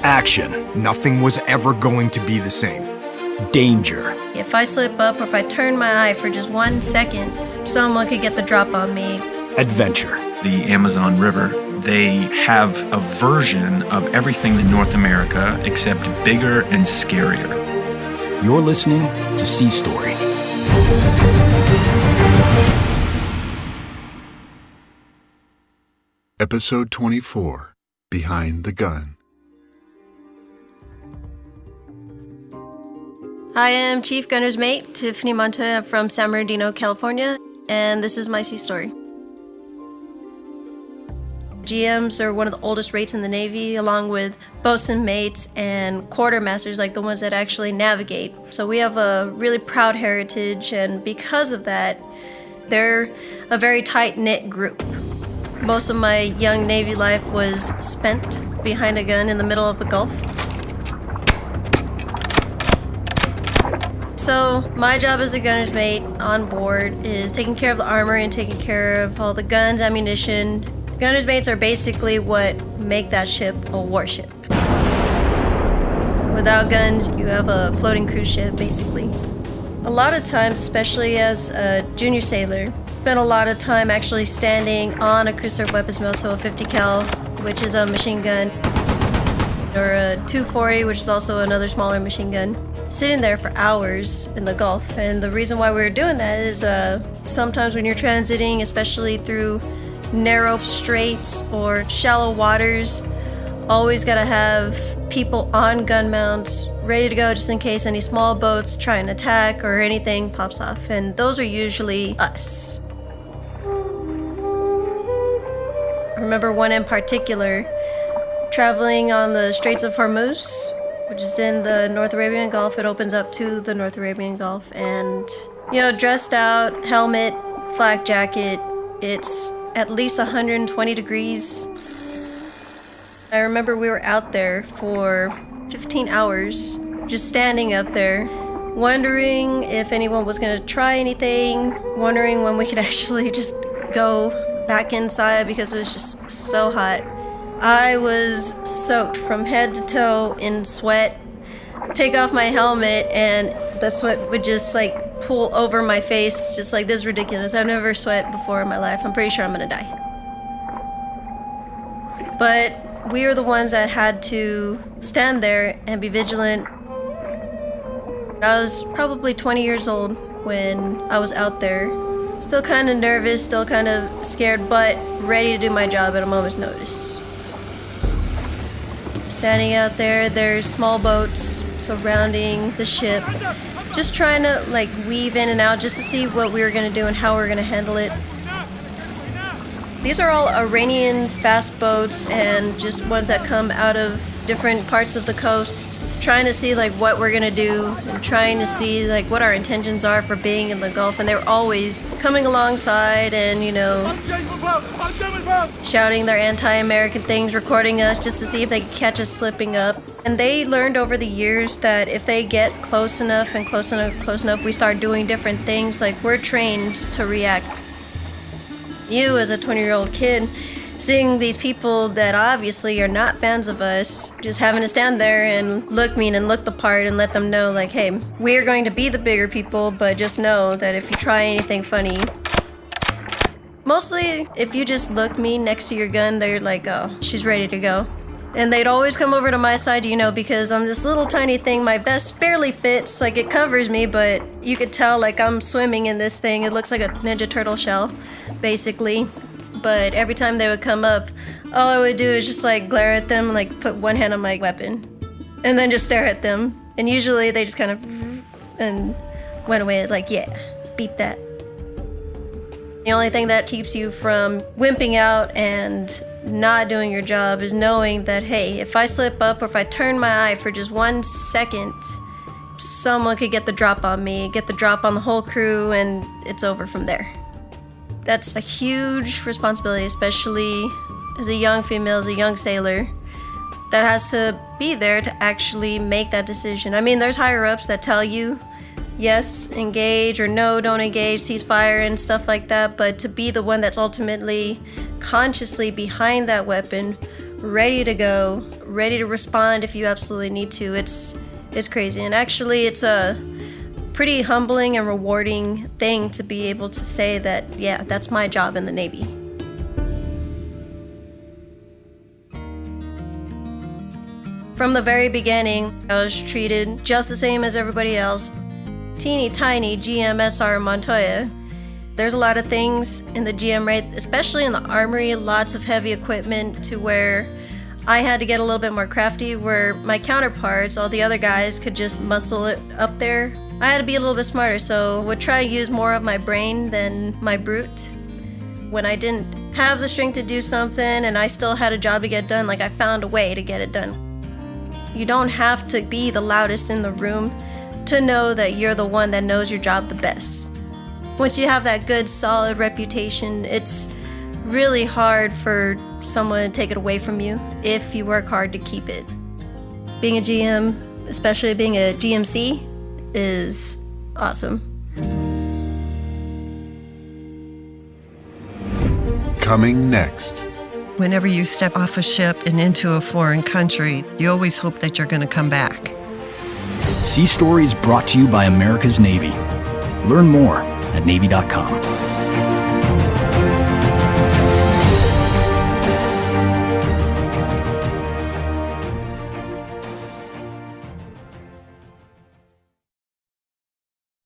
Action. Nothing was ever going to be the same. Danger. If I slip up or if I turn my eye for just 1 second, someone could get the drop on me. Adventure. The Amazon River, they have a version of everything in North America except bigger and scarier. You're listening to Sea Story. Episode 24, Behind the Gun. I am Chief Gunner's Mate, Tiffany Montoya from San Bernardino, California, and this is my sea story. GMs are one of the oldest rates in the Navy, along with bosun mates and quartermasters, like the ones that actually navigate. So we have a really proud heritage, and because of that, they're a very tight-knit group. Most of my young Navy life was spent behind a gun in the middle of the Gulf. So my job as a gunner's mate on board is taking care of the armor and taking care of all the guns, ammunition. Gunner's mates are basically what make that ship a warship. Without guns, you have a floating cruise ship, basically. A lot of times, especially as a junior sailor, spent a lot of time actually standing on a crew served weapons mill, so a 50 cal, which is a machine gun, or a 240, which is also another smaller machine gun, sitting there for hours in the Gulf. And the reason why we were doing that is sometimes when you're transiting, especially through narrow straits or shallow waters, always gotta have people on gun mounts ready to go just in case any small boats try and attack or anything pops off, and those are usually us. I remember one in particular, traveling on the Straits of Hormuz, which is in the North Arabian Gulf. It opens up to the North Arabian Gulf, and dressed out, helmet, flak jacket, it's at least 120 degrees. I remember we were out there for 15 hours, just standing up there, wondering if anyone was gonna try anything, wondering when we could actually just go back inside because it was just so hot. I was soaked from head to toe in sweat. Take off my helmet and the sweat would just pool over my face, just like, this is ridiculous. I've never sweat before in my life. I'm pretty sure I'm gonna die. But we were the ones that had to stand there and be vigilant. I was probably 20 years old when I was out there. Still kind of nervous, still kind of scared, but ready to do my job at a moment's notice. Standing out there, there's small boats surrounding the ship, just trying to weave in and out just to see what we were going to do and how we were going to handle it. These are all Iranian fast boats and just ones that come out of different parts of the coast, trying to see what we're gonna do and trying to see what our intentions are for being in the Gulf. And they were always coming alongside and shouting their anti-American things, recording us just to see if they could catch us slipping up. And they learned over the years that if they get close enough, we start doing different things. We're trained to react. You as a 20-year-old kid, seeing these people that obviously are not fans of us, just having to stand there and look mean and look the part and let them know hey, we're going to be the bigger people, but just know that if you try anything funny, mostly if you just look mean next to your gun, they're oh, she's ready to go. And they'd always come over to my side, because on this little tiny thing, my vest barely fits, it covers me, but you could tell I'm swimming in this thing. It looks like a Ninja Turtle shell, basically. But every time they would come up, all I would do is just glare at them, put one hand on my weapon, and then just stare at them. And usually they just kind of and went away. It's yeah, beat that. The only thing that keeps you from wimping out and not doing your job is knowing that, hey, if I slip up or if I turn my eye for just 1 second, someone could get the drop on me, get the drop on the whole crew, and it's over from there. That's a huge responsibility, especially as a young female, as a young sailor, that has to be there to actually make that decision. I mean, there's higher ups that tell you, yes, engage, or no, don't engage, ceasefire and stuff like that, but to be the one that's ultimately consciously behind that weapon, ready to go, ready to respond if you absolutely need to. It's crazy. And actually, it's a pretty humbling and rewarding thing to be able to say that, yeah, that's my job in the Navy. From the very beginning, I was treated just the same as everybody else. Teeny tiny GMSR Montoya. There's a lot of things in the GM rate, especially in the armory, lots of heavy equipment to where I had to get a little bit more crafty, where my counterparts, all the other guys, could just muscle it up there. I had to be a little bit smarter, so would try to use more of my brain than my brute. When I didn't have the strength to do something and I still had a job to get done, like I found a way to get it done. You don't have to be the loudest in the room to know that you're the one that knows your job the best. Once you have that good, solid reputation, it's really hard for someone to take it away from you if you work hard to keep it. Being a GM, especially being a GMC, is awesome. Coming next. Whenever you step off a ship and into a foreign country, you always hope that you're going to come back. Sea Stories brought to you by America's Navy. Learn more at Navy.com.